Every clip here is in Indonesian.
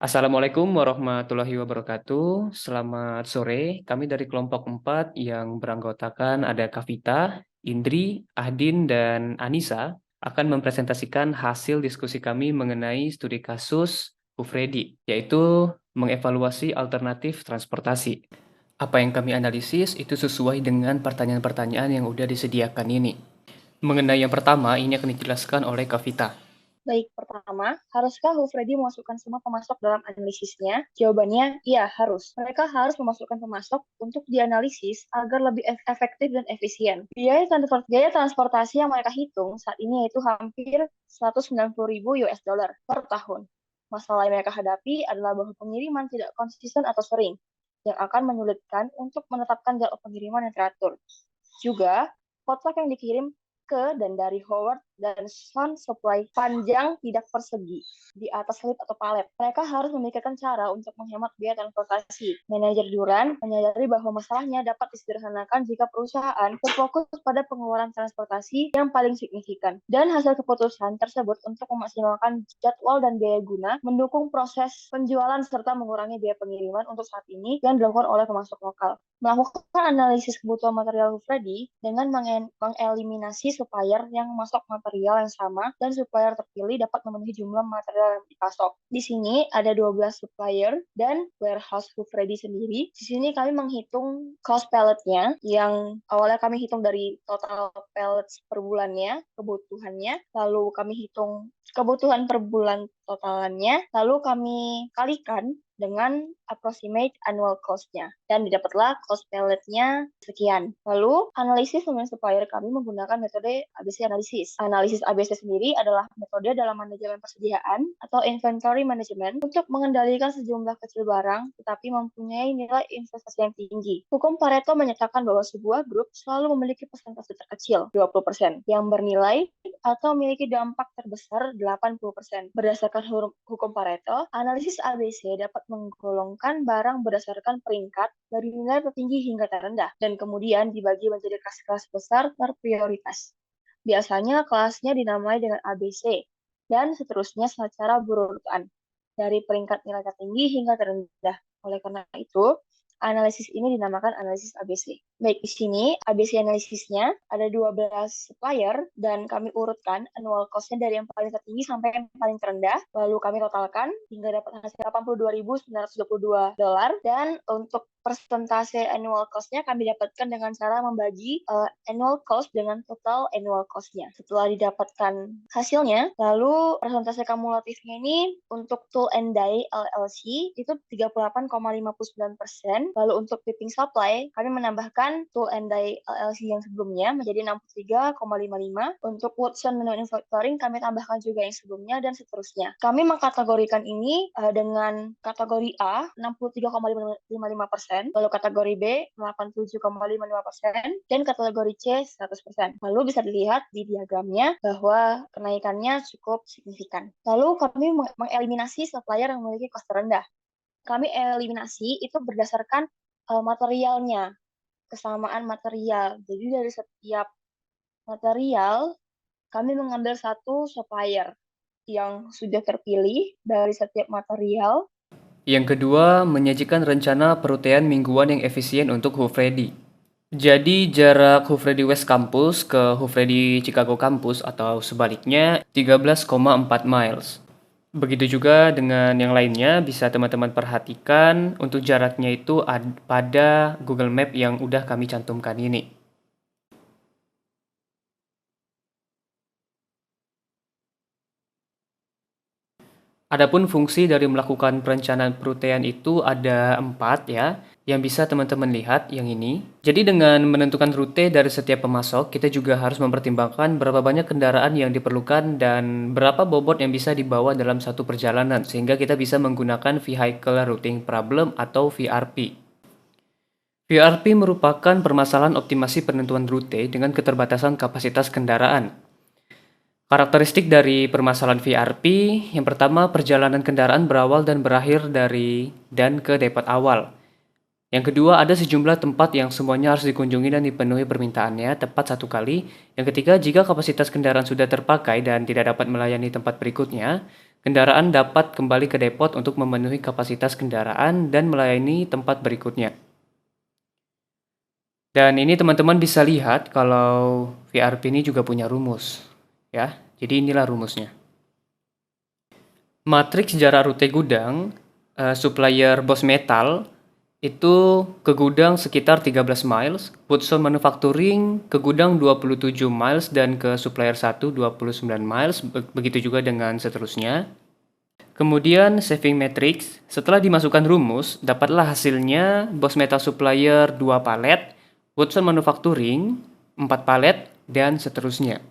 Assalamualaikum warahmatullahi wabarakatuh. Selamat sore. Kami dari kelompok 4 yang beranggotakan ada Kavita, Indri, Ahdin, dan Anissa akan mempresentasikan hasil diskusi kami mengenai studi kasus Hufredi, yaitu mengevaluasi alternatif transportasi. Apa yang kami analisis itu sesuai dengan pertanyaan-pertanyaan yang udah disediakan ini. Mengenai yang pertama, ini akan dijelaskan oleh Kavita. Baik, pertama, haruskah Hufredi memasukkan semua pemasok dalam analisisnya? Jawabannya, iya, harus. Mereka harus memasukkan pemasok untuk dianalisis agar lebih efektif dan efisien. Biaya transportasi yang mereka hitung saat ini yaitu hampir 190.000 US dollar per tahun. Masalah yang mereka hadapi adalah bahwa pengiriman tidak konsisten atau sering, yang akan menyulitkan untuk menetapkan jadwal pengiriman yang teratur. Juga, kotak yang dikirim ke dan dari Howard dan Son supply panjang tidak persegi di atas lift atau palet. Mereka harus memikirkan cara untuk menghemat biaya transportasi. Manajer Duran menyadari bahwa masalahnya dapat disederhanakan jika perusahaan berfokus pada pengeluaran transportasi yang paling signifikan. Dan hasil keputusan tersebut untuk memaksimalkan jadwal dan biaya guna mendukung proses penjualan serta mengurangi biaya pengiriman untuk saat ini yang dilakukan oleh pemasok lokal. Melakukan analisis kebutuhan material Freddy dengan mengeliminasi supplier yang masuk material yang sama dan supplier terpilih dapat memenuhi jumlah material yang dipasok. Di sini ada 12 supplier dan warehouse Freddy sendiri. Di sini kami menghitung cost palletnya yang awalnya kami hitung dari total pallets per bulannya, kebutuhannya, lalu kami hitung kebutuhan per bulan totalannya, lalu kami kalikan dengan approximate annual cost-nya. Dan didapatlah cost palletnya sekian. Lalu, analisis dengan supplier kami menggunakan metode ABC analisis. Analisis ABC sendiri adalah metode dalam manajemen persediaan atau inventory management untuk mengendalikan sejumlah kecil barang tetapi mempunyai nilai investasi yang tinggi. Hukum Pareto menyatakan bahwa sebuah grup selalu memiliki persentase terkecil, 20%, yang bernilai atau memiliki dampak terbesar 80%. Berdasarkan hukum Pareto, analisis ABC dapat menggolongkan barang berdasarkan peringkat dari nilai tertinggi hingga terendah, dan kemudian dibagi menjadi kelas-kelas besar terprioritas. Biasanya kelasnya dinamai dengan ABC, dan seterusnya secara berurutan, dari peringkat nilai tertinggi hingga terendah. Oleh karena itu, analisis ini dinamakan analisis ABC. Baik, di sini ABC analisisnya ada 12 supplier dan kami urutkan annual cost-nya dari yang paling tertinggi sampai yang paling terendah. Lalu kami totalkan hingga dapat hasil $82.922 dan untuk persentase annual cost-nya kami dapatkan dengan cara membagi annual cost dengan total annual cost-nya. Setelah didapatkan hasilnya, lalu persentase kumulatifnya ini untuk Tool and Die LLC itu 38,59%. Lalu untuk Pipping Supply, kami menambahkan Tool and Die LLC yang sebelumnya menjadi 63,55. Untuk Woodson Manufacturing kami tambahkan juga yang sebelumnya dan seterusnya. Kami mengkategorikan ini dengan kategori A 63,55%, lalu kategori B 87,55%, dan kategori C 100%. Lalu bisa dilihat di diagramnya bahwa kenaikannya cukup signifikan. Lalu kami mengeliminasi supplier yang memiliki cost terendah. Kami eliminasi itu berdasarkan materialnya, kesamaan material. Jadi dari setiap material, kami mengambil satu supplier yang sudah terpilih dari setiap material. Yang kedua, menyajikan rencana perutaian mingguan yang efisien untuk Hufredi. Jadi jarak Hufredi West Campus ke Hufredi Chicago Campus atau sebaliknya 13,4 miles. Begitu juga dengan yang lainnya, bisa teman-teman perhatikan untuk jaraknya itu pada Google Map yang udah kami cantumkan ini. Adapun fungsi dari melakukan perencanaan perutaian itu ada 4 ya, yang bisa teman-teman lihat yang ini. Jadi dengan menentukan rute dari setiap pemasok, kita juga harus mempertimbangkan berapa banyak kendaraan yang diperlukan dan berapa bobot yang bisa dibawa dalam satu perjalanan, sehingga kita bisa menggunakan Vehicle Routing Problem atau VRP. VRP merupakan permasalahan optimasi penentuan rute dengan keterbatasan kapasitas kendaraan. Karakteristik dari permasalahan VRP, yang pertama perjalanan kendaraan berawal dan berakhir dari dan ke depot awal. Yang kedua, ada sejumlah tempat yang semuanya harus dikunjungi dan dipenuhi permintaannya tepat satu kali. Yang ketiga, jika kapasitas kendaraan sudah terpakai dan tidak dapat melayani tempat berikutnya, Kendaraan dapat kembali ke depot untuk memenuhi kapasitas kendaraan dan melayani tempat berikutnya. Dan ini teman-teman bisa lihat kalau VRP ini juga punya rumus, ya. Jadi inilah rumusnya. Matriks jarak rute gudang, supplier Bos Metal itu ke gudang sekitar 13 miles, Woodson Manufacturing ke gudang 27 miles dan ke supplier 1 29 miles, begitu juga dengan seterusnya. Kemudian saving matrix, setelah dimasukkan rumus, dapatlah hasilnya Bos Metal Supplier 2 palet, Woodson Manufacturing 4 palet, dan seterusnya.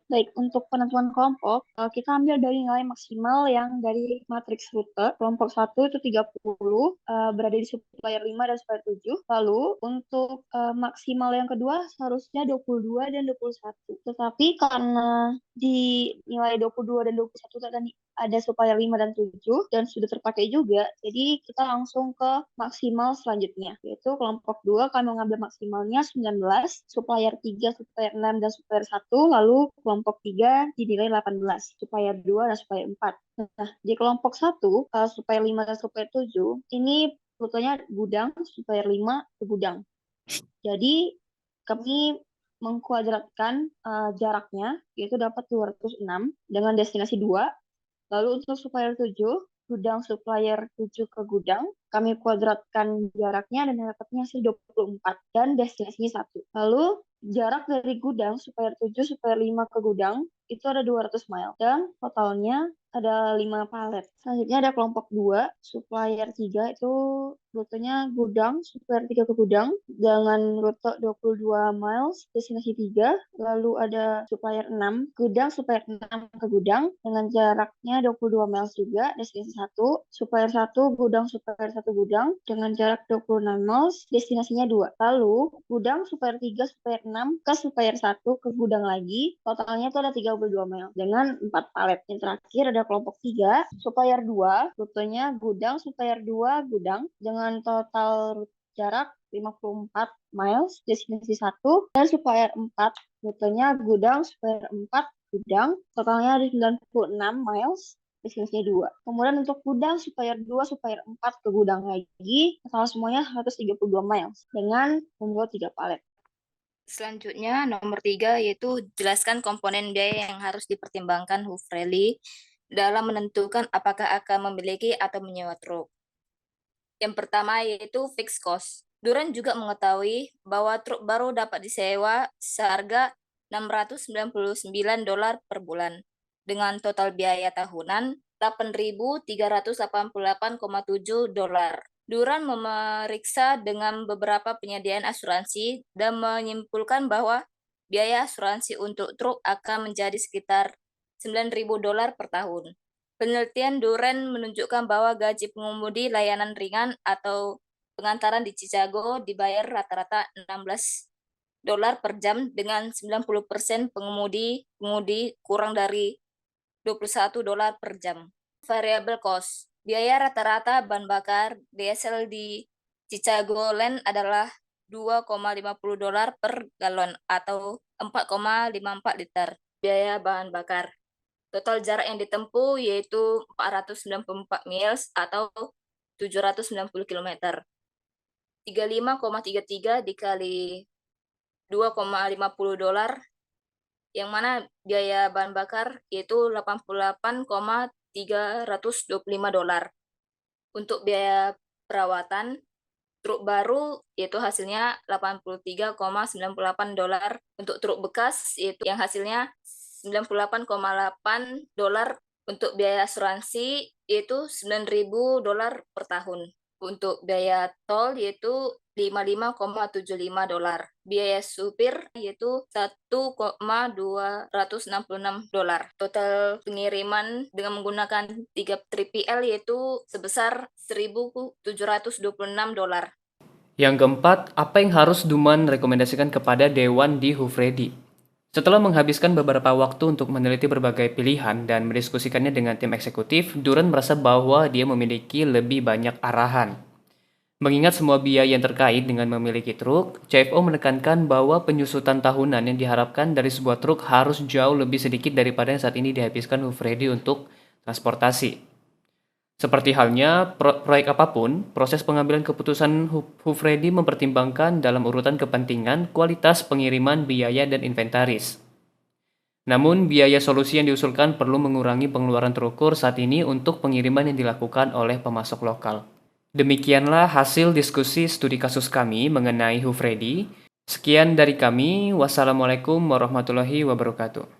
Baik, untuk penentuan kelompok, kita ambil dari nilai maksimal yang dari matriks rute. Kelompok 1 itu 30, berada di supplier 5 dan supplier 7. Lalu, untuk maksimal yang kedua seharusnya 22 dan 21. Tetapi karena di nilai 22 dan 21 tadi ada supplier 5 dan 7 dan sudah terpakai juga, jadi kita langsung ke maksimal selanjutnya, yaitu kelompok 2 kami mengambil maksimalnya 19, supplier 3, supplier 6, dan supplier 1, lalu kelompok 3 dinilai 18, supplier 2 dan supplier 4. Nah, di kelompok 1, supplier 5 dan supplier 7, ini rutenya gudang, supplier 5 ke gudang. Jadi, kami mengkuadratkan jaraknya, yaitu dapat 206 dengan destinasi 2. Lalu untuk supplier 7, gudang supplier 7 ke gudang, kami kuadratkan jaraknya dan dapatnya hasil 24 dan destinasinya 1. Lalu jarak dari gudang supplier 7, supplier 5 ke gudang itu ada 200 mile dan totalnya ada 5 palet. Selanjutnya ada kelompok 2, supplier 3 itu rutenya gudang, supplier 3 ke gudang dengan rute 22 miles, destinasi 3. Lalu ada supplier 6, gudang supplier 6 ke gudang dengan jaraknya 22 miles juga, destinasi 1. Supplier 1, gudang supplier 1 gudang dengan jarak 26 miles, destinasinya 2. Lalu gudang supplier 3, supplier 6 ke supplier 1 ke gudang lagi, totalnya itu ada 32 mile dengan 4 palet. Yang terakhir ada kelompok 3, supplier 2, rutenya gudang supplier 2 gudang dengan total jarak 54 miles, destinasi 1, dan supplier 4, rutenya gudang supplier 4 gudang, totalnya ada 96 miles, destinasinya 2. Kemudian untuk gudang supplier 2, supplier 4 ke gudang lagi, total semuanya 132 miles dengan membawa 3 palet. Selanjutnya, nomor 3 yaitu jelaskan komponen biaya yang harus dipertimbangkan Hufreli dalam menentukan apakah akan memiliki atau menyewa truk. Yang pertama yaitu fixed cost. Duran juga mengetahui bahwa truk baru dapat disewa seharga $699 per bulan dengan total biaya tahunan $8.388,7. Duran memeriksa dengan beberapa penyediaan asuransi dan menyimpulkan bahwa biaya asuransi untuk truk akan menjadi sekitar $9.000 per tahun. Penelitian Duran menunjukkan bahwa gaji pengemudi layanan ringan atau pengantaran di Chicago dibayar rata-rata $16 per jam dengan 90% pengemudi kurang dari $21 per jam. Variable cost. Biaya rata-rata bahan bakar diesel di Chicagoland adalah $2,50 per galon atau 4,54 liter biaya bahan bakar. Total jarak yang ditempuh yaitu 494 miles atau 790 km. 35,33 dikali $2,50, yang mana biaya bahan bakar yaitu $88,325. Untuk biaya perawatan truk baru yaitu hasilnya $83,98. Untuk truk bekas yaitu yang hasilnya $98,8. Untuk biaya asuransi yaitu $9.000 per tahun. Untuk biaya tol yaitu $55,75. Biaya supir yaitu $1,266. Total pengiriman dengan menggunakan 3 3PL yaitu sebesar $1.726. Yang keempat, apa yang harus Duman rekomendasikan kepada Dewan di Hufredi? Setelah menghabiskan beberapa waktu untuk meneliti berbagai pilihan dan mendiskusikannya dengan tim eksekutif, Duran merasa bahwa dia memiliki lebih banyak arahan. Mengingat semua biaya yang terkait dengan memiliki truk, CFO menekankan bahwa penyusutan tahunan yang diharapkan dari sebuah truk harus jauh lebih sedikit daripada yang saat ini dihabiskan Hufredi untuk transportasi. Seperti halnya proyek apapun, proses pengambilan keputusan Hufredi mempertimbangkan dalam urutan kepentingan, kualitas pengiriman, biaya, dan inventaris. Namun, biaya solusi yang diusulkan perlu mengurangi pengeluaran terukur saat ini untuk pengiriman yang dilakukan oleh pemasok lokal. Demikianlah hasil diskusi studi kasus kami mengenai Hufredi. Sekian dari kami. Wassalamualaikum warahmatullahi wabarakatuh.